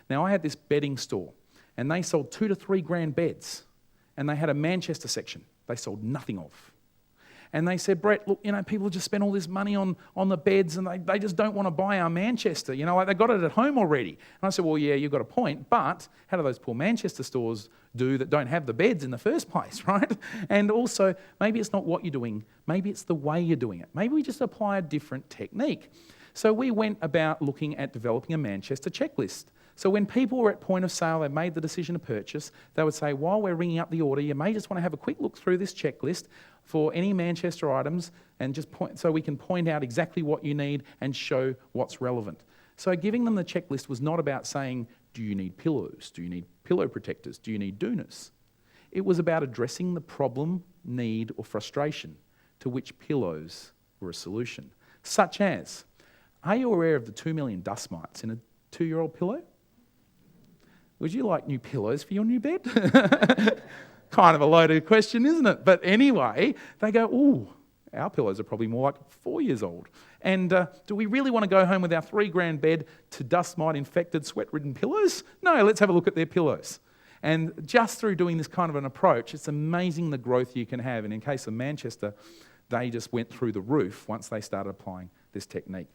Now, I had this bedding store, and they sold $2,000 to $3,000 beds, and they had a Manchester section they sold nothing of. And they said, Brett, look, people just spend all this money on the beds and they just don't want to buy our Manchester. Like they got it at home already. And I said, well, yeah, you've got a point, but how do those poor Manchester stores do that don't have the beds in the first place, right? And also, maybe it's not what you're doing, maybe it's the way you're doing it. Maybe we just apply a different technique. So we went about looking at developing a Manchester checklist. So when people were at point of sale, they made the decision to purchase, they would say, while we're ringing up the order, you may just want to have a quick look through this checklist for any Manchester items and just so we can point out exactly what you need and show what's relevant. So giving them the checklist was not about saying, do you need pillows? Do you need pillow protectors? Do you need doonas? It was about addressing the problem, need or frustration to which pillows were a solution. Such as, are you aware of the 2 million dust mites in a 2-year-old pillow? Would you like new pillows for your new bed? Kind of a loaded question, isn't it? But anyway, they go, ooh, our pillows are probably more like 4 years old. And do we really want to go home with our $3,000 bed to dust mite infected, sweat-ridden pillows? No, let's have a look at their pillows. And just through doing this kind of an approach, it's amazing the growth you can have. And in case of Manchester, they just went through the roof once they started applying this technique.